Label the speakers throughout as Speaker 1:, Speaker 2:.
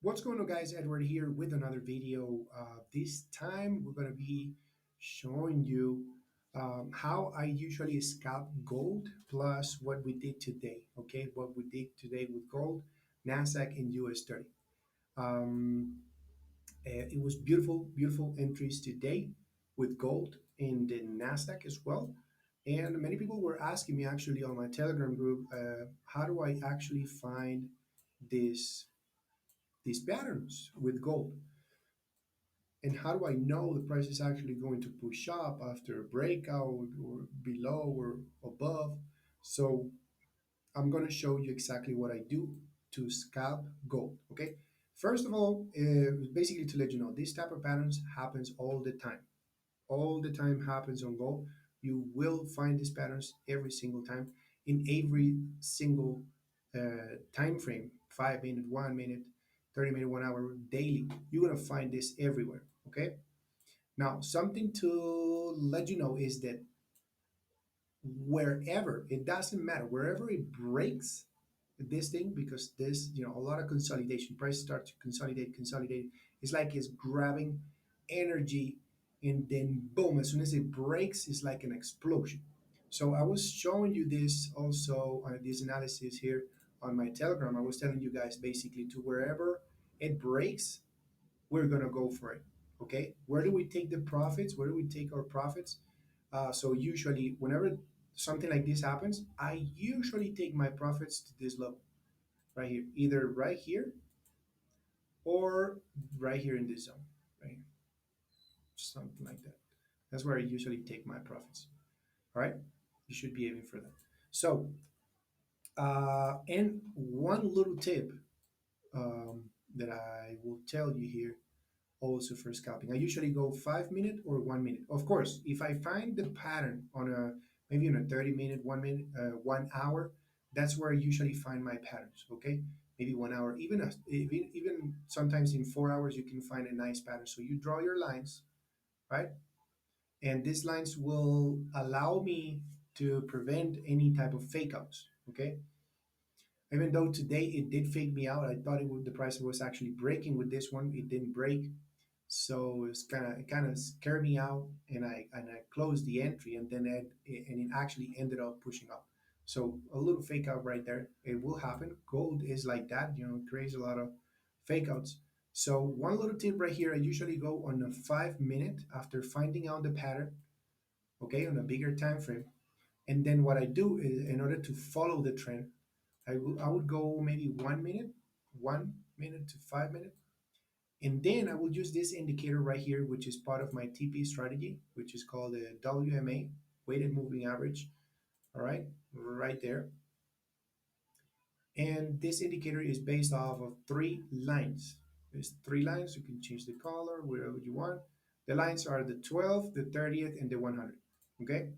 Speaker 1: What's going on, guys? Edward here with another video. This time we're going to be showing you how I usually scalp gold plus what we did today. Okay, what we did today with gold, Nasdaq, and US 30. Um, it was beautiful, beautiful entries today with gold in the Nasdaq as well. And many people were asking me actually on my Telegram group, how do I actually find this these patterns with gold? And how do I know the price is actually going to push up after a breakout or below or above? So I'm going to show you exactly what I do to scalp gold. Okay. First of all, basically to let you know, this type of patterns happens all the time. All the time happens on gold. You will find these patterns every single time in every single time frame, 5 minute, 1 minute, 30 minute, 1 hour daily. You're going to find this everywhere. Okay. Now, something to let you know is that wherever, it doesn't matter, wherever it breaks this thing, because this, a lot of consolidation, price start to consolidate. It's like it's grabbing energy, and then boom, as soon as it breaks, it's like an explosion. So I was showing you this also, this analysis here on my Telegram. I was telling you guys basically to wherever it breaks, we're gonna go for it. Okay, where do we take the profits? Where do we take our profits? So usually, whenever something like this happens, I usually take my profits to this level right here, either right here or right here in this zone, right here, something like that. That's where I usually take my profits. All right, you should be aiming for that. So, and one little tip that I will tell you here also for scalping. I usually go 5 minute or 1 minute. Of course, if I find the pattern on a maybe on a 30 minute, 1 minute, 1 hour, that's where I usually find my patterns. Okay, maybe 1 hour, even sometimes in 4 hours you can find a nice pattern. So you draw your lines, right? And these lines will allow me to prevent any type of fake outs. Okay, even though today it did fake me out, I thought the price was actually breaking with this one. It didn't break, so it kind of scared me out, and I closed the entry, and then it actually ended up pushing up. So a little fake out right there. It will happen. Gold is like that, it creates a lot of fake outs. So one little tip right here, I usually go on a 5 minute after finding out the pattern, okay, on a bigger time frame. And then what I do is, in order to follow the trend, I would go maybe 1 minute, 1 minute to 5 minutes, and then I will use this indicator right here, which is part of my TP strategy, which is called the WMA, weighted moving average. All right, right there. And this indicator is based off of three lines. There's three lines. You can change the color wherever you want. The lines are the 12th, the 30th, and the 100. Okay.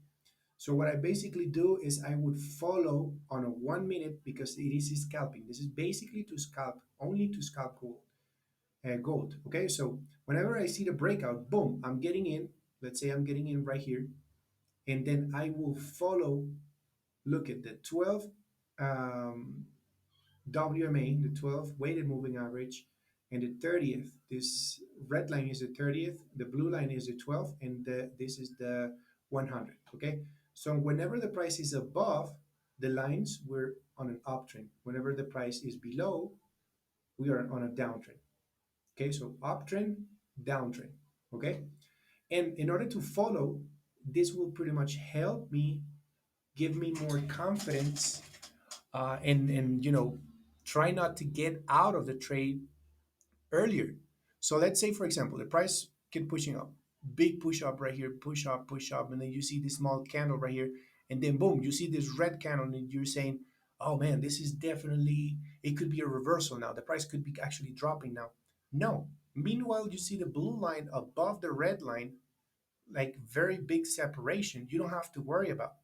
Speaker 1: So what I basically do is I would follow on a 1 minute, because it is scalping. This is basically to scalp, only to scalp gold. Gold. Okay, so whenever I see the breakout, boom, I'm getting in. Let's say I'm getting in right here, and then I will follow. Look at the 12 um, WMA, the 12 weighted moving average, and the 30th. This red line is the 30th, the blue line is the 12th, and this is the 100. Okay, so whenever the price is above the lines, we're on an uptrend. Whenever the price is below, we are on a downtrend. Okay, so uptrend, downtrend. Okay, and in order to follow, this will pretty much help me, give me more confidence, and try not to get out of the trade earlier. So let's say, for example, the price keep pushing up, big push up right here, push up, and then you see this small candle right here, and then boom, you see this red candle, and you're saying, "Oh man, this is definitely, it could be a reversal now. The price could be actually dropping now." No. Meanwhile, you see the blue line above the red line, like very big separation. You don't have to worry about.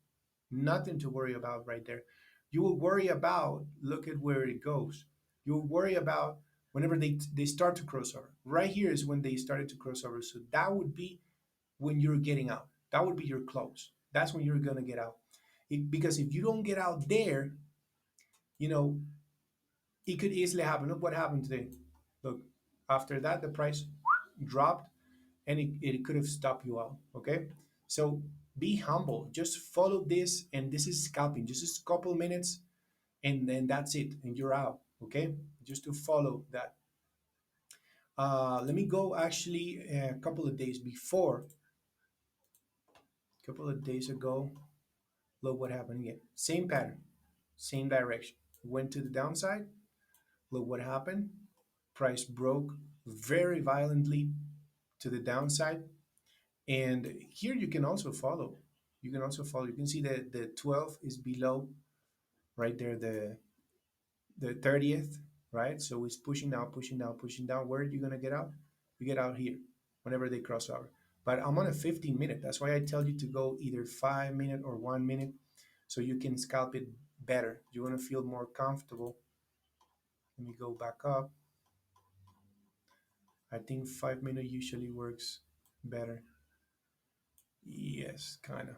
Speaker 1: Nothing to worry about right there. You will worry about, look at where it goes. You'll worry about whenever they start to cross over. Right here is when they started to cross over. So that would be when you're getting out. That would be your close. That's when you're going to get out. Because if you don't get out there, you know, it could easily happen. Look what happened today. Look, after that, the price dropped and it could have stopped you out. Okay. So be humble. Just follow this. And this is scalping. Just a couple minutes and then that's it. And you're out. Okay. Just to follow that. Let me go actually a couple of days before, a couple of days ago. Look what happened again. Same pattern, same direction. Went to the downside. Look what happened. Price broke very violently to the downside. And here you can also follow. You can also follow. You can see that the 12 is below right there, the 30th, right? So it's pushing down, pushing down, pushing down. Where are you gonna get out? You get out here whenever they cross over. But I'm on a 15 minute. That's why I tell you to go either 5 minute or 1 minute so you can scalp it better. You want to feel more comfortable. Let me go back up. I think 5 minute usually works better. Yes, kind of.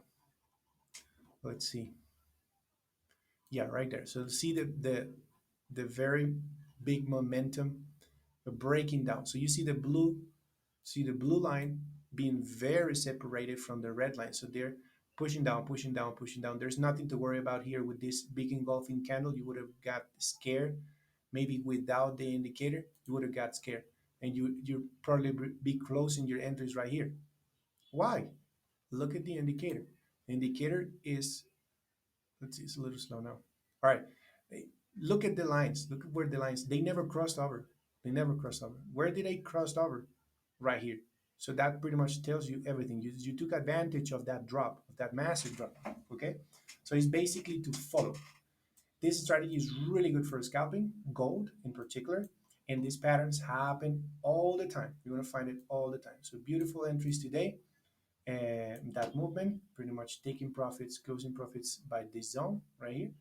Speaker 1: Let's see. Yeah, right there. So see the very big momentum breaking down. So you see the blue line being very separated from the red line. So they're pushing down, pushing down, pushing down. There's nothing to worry about here with this big engulfing candle. You would have got scared. Maybe without the indicator, you would have got scared. And you probably be closing your entries right here. Why? Look at the indicator. The indicator is, let's see, it's a little slow now. All right. Look at the lines. Look at where the lines, they never crossed over. They never crossed over. Where did they cross over? Right here. So that pretty much tells you everything. You took advantage of that drop, of that massive drop. Okay. So it's basically to follow. This strategy is really good for scalping, gold in particular. And these patterns happen all the time. You're going to find it all the time. So beautiful entries today. And that movement, pretty much taking profits, closing profits by this zone right here.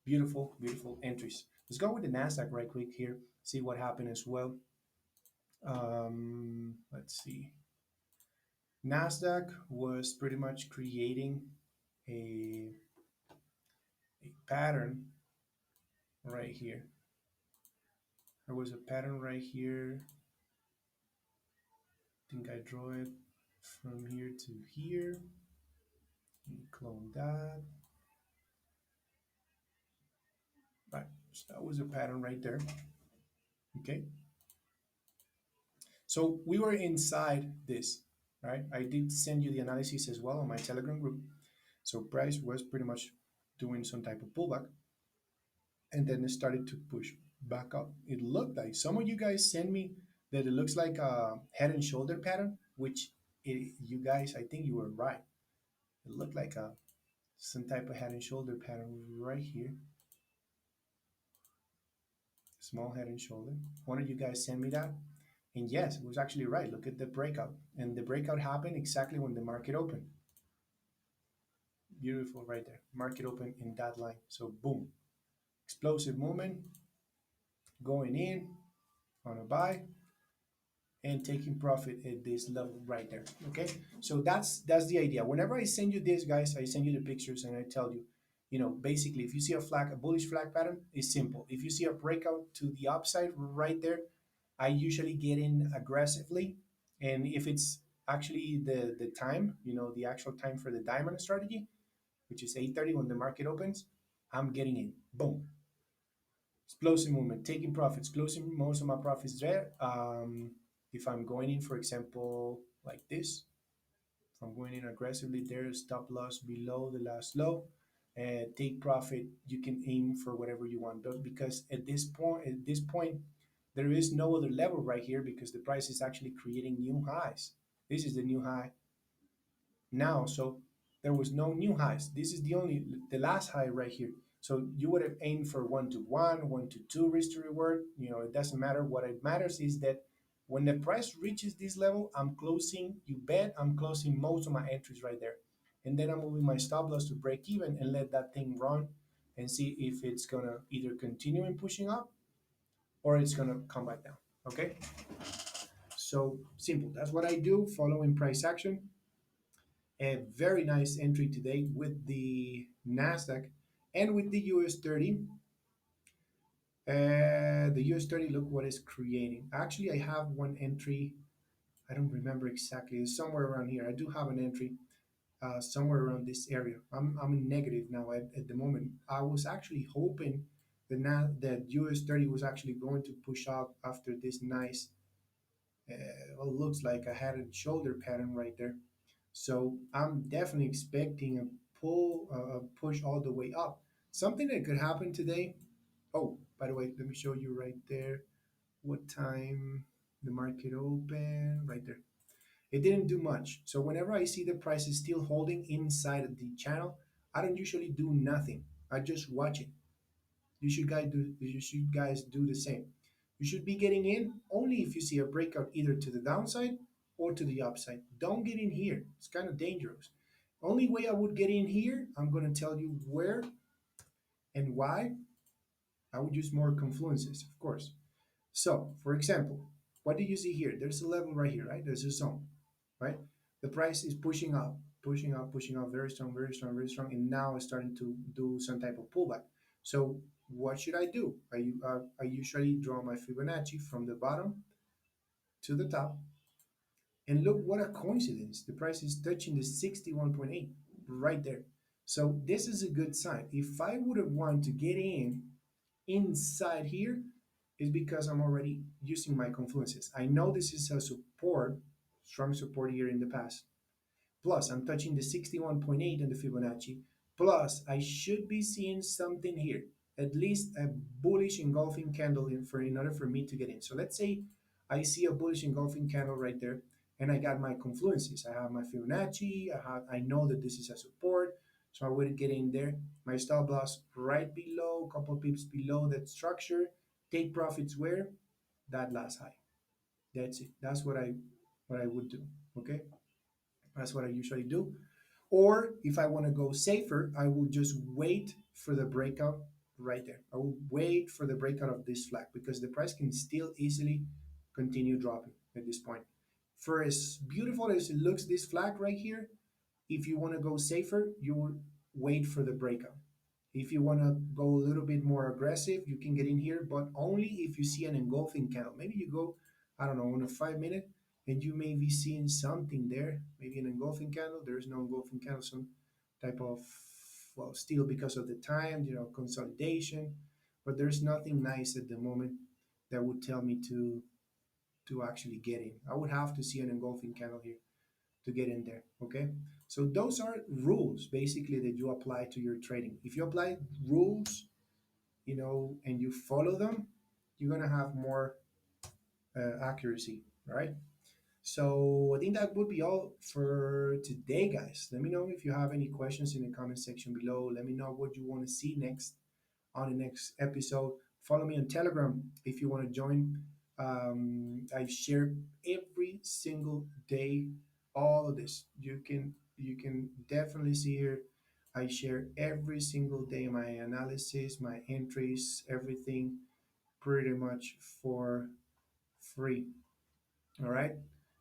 Speaker 1: Beautiful, beautiful entries. Let's go with the Nasdaq right quick here, see what happened as well. Let's see. Nasdaq was pretty much creating a, a pattern right here. There was a pattern right here. I think I draw it from here to here. Let me clone that. Right, so that was a pattern right there. Okay. So we were inside this, right? I did send you the analysis as well on my Telegram group. So price was pretty much doing some type of pullback and then it started to push back up. It looked like some of you guys send me that it looks like a head and shoulder pattern, which you guys, I think you were right. It looked like a some type of head and shoulder pattern right here. Small head and shoulder. One of you guys sent me that. And yes, it was actually right. Look at the breakout. And the breakout happened exactly when the market opened. Beautiful right there. Market open in that line. So boom. Explosive movement. Going in on a buy and taking profit at this level right there. Okay. So that's the idea. Whenever I send you this, guys, I send you the pictures and I tell you, basically if you see a flag, a bullish flag pattern, it's simple. If you see a breakout to the upside right there, I usually get in aggressively. And if it's actually the time, the actual time for the diamond strategy, which is 8:30 when the market opens, I'm getting in. Boom. Explosive movement, taking profits, closing most of my profits there. If I'm going in, for example, like this, if I'm going in aggressively there, stop loss below the last low, and take profit, you can aim for whatever you want. But because at this point, there is no other level right here because the price is actually creating new highs. This is the new high now. So there was no new highs. This is the last high right here. So you would have aimed for 1 to 1, 1 to 2 risk to reward. It doesn't matter. What it matters is that when the price reaches this level, I'm closing, you bet I'm closing most of my entries right there. And then I'm moving my stop loss to break even and let that thing run and see if it's gonna either continue in pushing up or it's gonna come back down. Okay. So simple. That's what I do following price action. A very nice entry today with the Nasdaq and with the US 30. the US 30, look what it's creating. Actually, I have one entry. I don't remember exactly. It's somewhere around here. I do have an entry somewhere around this area. I'm in negative now at the moment. I was actually hoping that US 30 was actually going to push up after this nice, well, looks like a head and shoulder pattern right there. So I'm definitely expecting a push all the way up. Something that could happen today. Oh, by the way, let me show you right there what time the market opened. Right there. It didn't do much. So whenever I see the price is still holding inside of the channel, I don't usually do nothing. I just watch it. You should guys do the same. You should be getting in only if you see a breakout either to the downside or to the upside. Don't get in here. It's kind of dangerous. Only way I would get in here, I'm going to tell you where and why. I would use more confluences, of course. So, for example, what do you see here? There's a level right here, right? There's a zone, right? The price is pushing up, pushing up, pushing up, very strong, very strong, very strong, and now it's starting to do some type of pullback. So, what should I do? I usually draw my Fibonacci from the bottom to the top, and look what a coincidence. The price is touching the 61.8 right there. So, this is a good sign. If I would have wanted to get in inside here, is because I'm already using my confluences. I know this is a support, strong support here in the past. Plus, I'm touching the 61.8 in the Fibonacci. Plus, I should be seeing something here, at least a bullish engulfing candle in order for me to get in. So let's say I see a bullish engulfing candle right there, and I got my confluences. I have my Fibonacci. I know that this is a support, so I would get in there. My stop loss right below, a couple pips below that structure. Take profits where? That last high. That's it. That's what I would do. Okay, that's what I usually do. Or if I want to go safer, I will just wait for the breakout right there. I will wait for the breakout of this flag because the price can still easily continue dropping at this point. For as beautiful as it looks, this flag right here, if you want to go safer, you will wait for the breakout. If you want to go a little bit more aggressive, you can get in here, but only if you see an engulfing candle. Maybe you go, I don't know, on a 5 minute, and you may be seeing something there, maybe an engulfing candle. There is no engulfing candle, some type of, well, still because of the time, consolidation, but there's nothing nice at the moment that would tell me to actually get in. I would have to see an engulfing candle here to get in there. Okay. So those are rules basically that you apply to your trading. If you apply rules, and you follow them, you're going to have more accuracy. Right. So I think that would be all for today, guys. Let me know if you have any questions in the comment section below. Let me know what you want to see next on the next episode. Follow me on Telegram if you want to join. I share every single day all of this. You can definitely see here. I share every single day my analysis, my entries, everything pretty much for free. All right.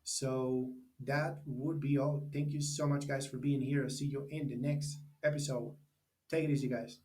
Speaker 1: So that would be all. Thank you so much, guys, for being here. I'll see you in the next episode. Take it easy, guys.